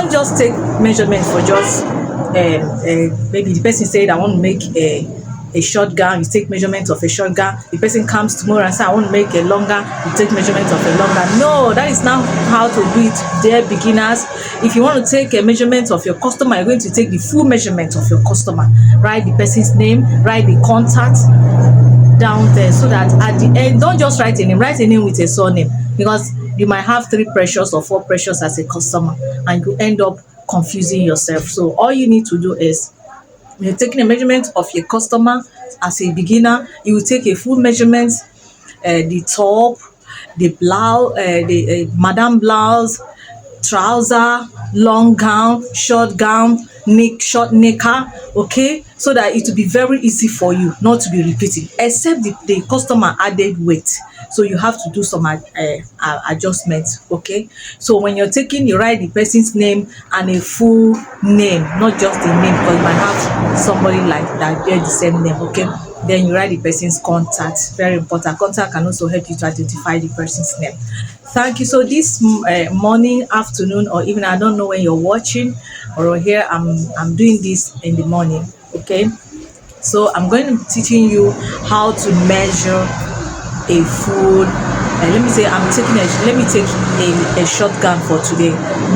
don't just take measurement for just maybe the person said I want to make a short gown, you take measurement of a short gown. The person comes tomorrow and say I want to make a longer, you take measurement of a longer. No, that is not how to do it, dear beginners. If you want to take a measurement of your customer, you're going to take the full measurement of your customer. Write the person's name, write the contact down there, so that at the end, don't just write a name, write a name with a surname, because you might have 3 precious or 4 precious as a customer and you end up confusing yourself. So all you need to do is, when you're taking a measurement of your customer as a beginner, you will take a full measurement, the top, the blouse, the madam blouse, trouser, long gown, short gown, short knicker, okay, so that it will be very easy for you not to be repeating, except the customer added weight, so you have to do some adjustments, okay. So when you're taking, you write the person's name and a full name, not just the name, because you might have somebody like that bear the same name, okay. Then you write the person's contact, very important. Contact can also help you to identify the person's name. Thank you. So this morning, afternoon, or even, I don't know when you're watching or here, I'm doing this in the morning, okay. So I'm going to be teaching you how to measure a full let me take a short gown for today.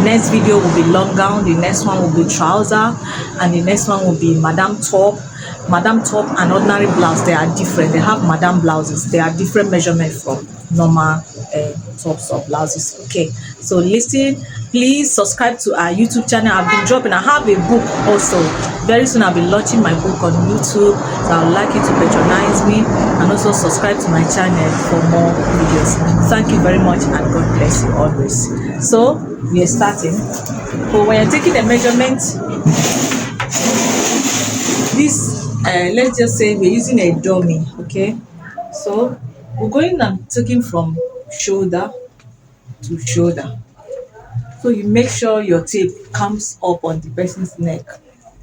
Next video will be long gown, the next one will be trouser, and the next one will be madam top. Madam top and ordinary blouse, they are different. They have madam blouses, they are different measurement from normal tops or blouses, okay. So listen, please subscribe to our YouTube channel. I have a book also. Very soon I'll be launching my book on YouTube, so I would like you to patronize me and also subscribe to my channel for more videos. Thank you very much, and God bless you always. So we are starting. So when you're taking a measurement, this let's just say we're using a dummy, okay. So we're going and taking from shoulder to shoulder. So you make sure your tape comes up on the person's neck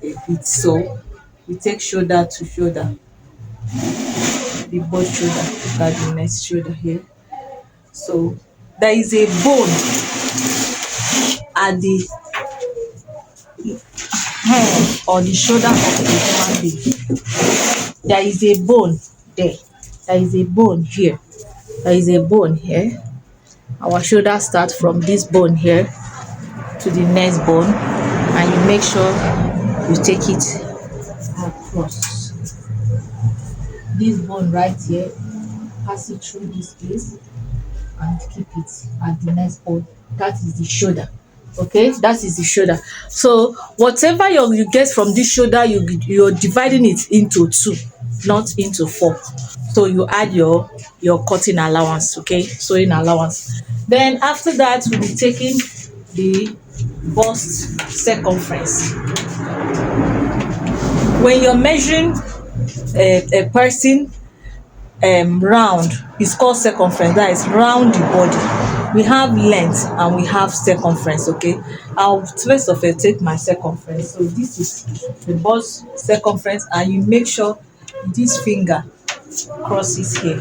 a bit. So you take shoulder to shoulder, the both shoulder, look at the next shoulder here. So there is a bone at the head or the shoulder of the human being. There is a bone there. There is a bone here. There is a bone here. Our shoulder starts from this bone here to the next bone, and you make sure you take it across. This bone right here, pass it through this place and keep it at the next bone. That is the shoulder. Okay, that is the shoulder. So whatever you get from this shoulder, you're dividing it into 2, not into 4. So you add your cutting allowance, okay, sewing allowance. Then after that, we'll be taking the bust circumference. When you're measuring a person round, it's called circumference. That is round the body. We have length and we have circumference, okay. I'll first of all take my circumference. So this is the bust circumference, and you make sure this finger crosses here.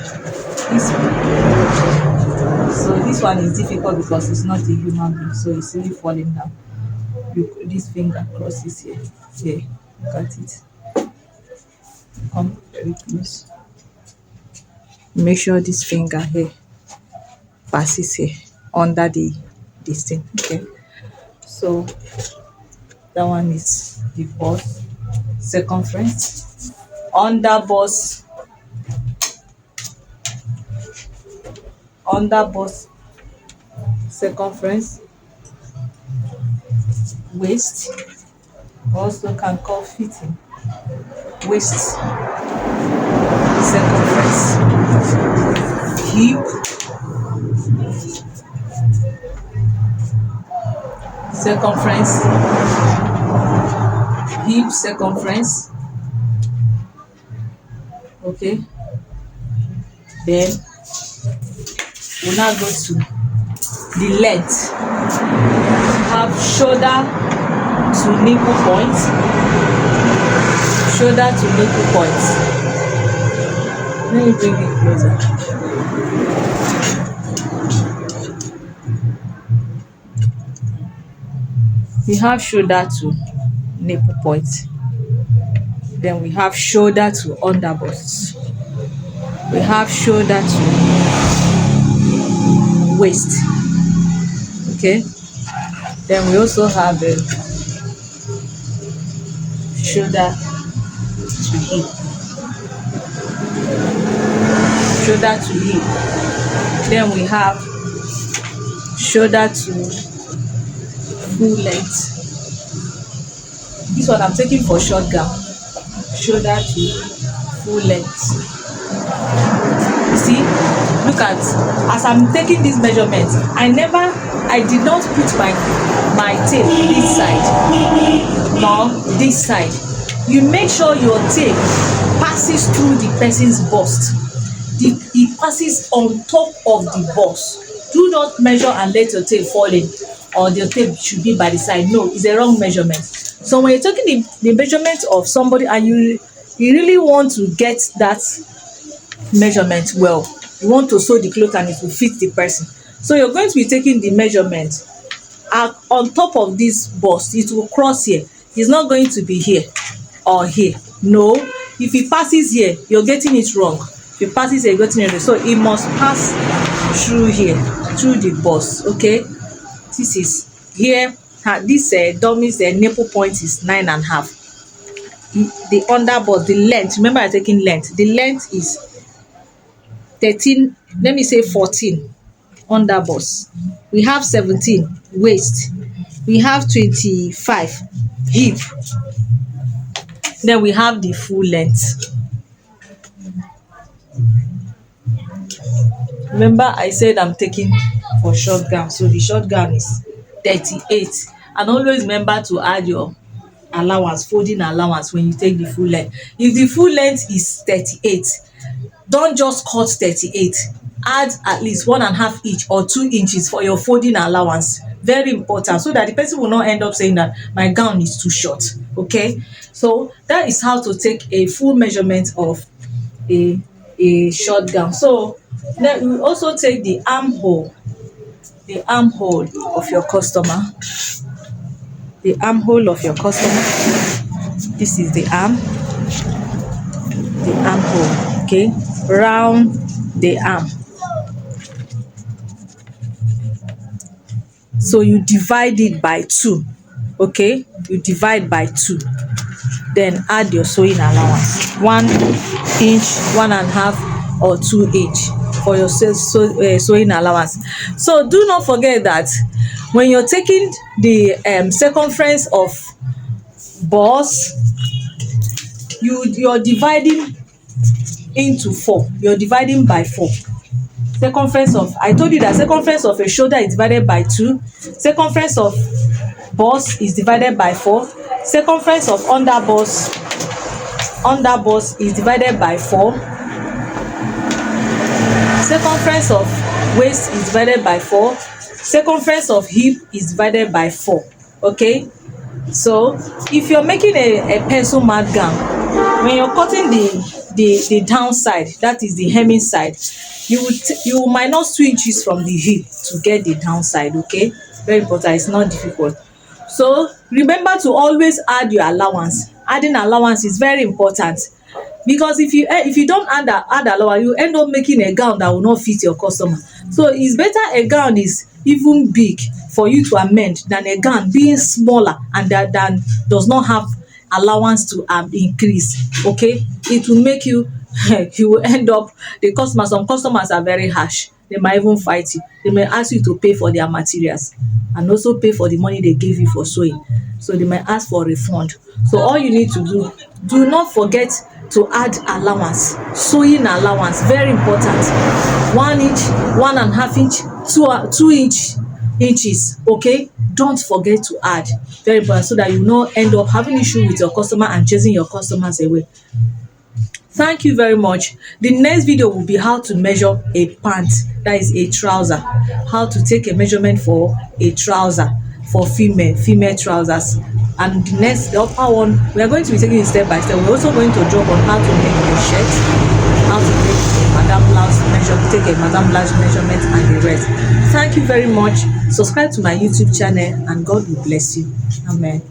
So this one is difficult because it's not a human being, so it's really falling down. This finger crosses here. Here, look at it. Come very close. Make sure this finger here passes here under this thing, okay. So that one is the bust circumference. Under bust circumference, waist, also can call fitting, waist circumference, hip circumference, hip circumference, okay. Then we'll now go to the length. Have shoulder to nipple point, shoulder to nipple point. Let me bring it closer. We have shoulder to nipple point. Then we have shoulder to under bust. We have shoulder to waist. Okay. Then we also have a shoulder to hip. Shoulder to hip. Then we have shoulder to full length. This one I'm taking for short gown. Shoulder to full length. You see, look at, as I'm taking this measurement, I did not put my tape this side nor this side. You make sure your tape passes through the person's bust. It passes on top of the bust. Do not measure and let your tape fall in, or the tape should be by the side. No, it's a wrong measurement. So when you're taking the measurement of somebody and you really want to get that measurement well, you want to sew the cloth and it will fit the person. So you're going to be taking the measurement on top of this bust. It will cross here. It's not going to be here or here. No, if it passes here, you're getting it wrong. If it passes here, you're getting it wrong. So it must pass through here, through the bust. Okay, this is here. This dummy's nipple point is 9.5. The under bust, the length, remember I'm taking length. The length is 13, let me say 14 under bust. We have 17 waist. We have 25 hip. Then we have the full length. Remember I said I'm taking for short gown, so the short gown is 38. And always remember to add your allowance, folding allowance, when you take the full length. If the full length is 38, don't just cut 38. Add at least 1.5 inch or 2 inches for your folding allowance. Very important, so that the person will not end up saying that my gown is too short. Okay, so that is how to take a full measurement of a short gown. So then we also take the armhole of your customer. The armhole of your customer. This is the armhole. Okay, round the arm. So you divide it by 2. Okay, you divide by 2. Then add your sewing allowance, 1 inch, 1.5 or 2 inch for your sewing allowance. So do not forget that when you're taking the circumference of bust, you're dividing into 4. You're dividing by 4. Circumference of, I told you that circumference of a shoulder is divided by 2. Circumference of bust is divided by 4. Circumference of under bust is divided by 4. Circumference of waist is divided by 4. Circumference of hip is divided by 4. Okay, so if you're making a pencil mat gown, when you're cutting the downside, that is the hemming side, you minus 2 inches from the hip to get the downside. Okay, very important. It's not difficult. So remember to always add your allowance. Adding allowance is very important, because if you don't add allowance, you end up making a gown that will not fit your customer. So it's better a gown is even big for you to amend than a gown being smaller and that does not have allowance to increase. Okay, it will make you you will end up, some customers are very harsh. They might even fight you. They may ask you to pay for their materials and also pay for the money they gave you for sewing. So they might ask for a refund. So all you need to do not forget to add allowance, sewing allowance, very important. 1 inch, 1.5 inch, 2 inches. Okay, don't forget to add, very important, so that you not end up having issue with your customer and chasing your customers away. Thank you very much. The next video will be how to measure a pant, that is a trouser. How to take a measurement for a trouser for female trousers. And the upper one, we are going to be taking it step by step. We're also going to drop on how to make a shirt, how to take a madam blouse measurement and the rest. Thank you very much. Subscribe to my YouTube channel and God will bless you. Amen.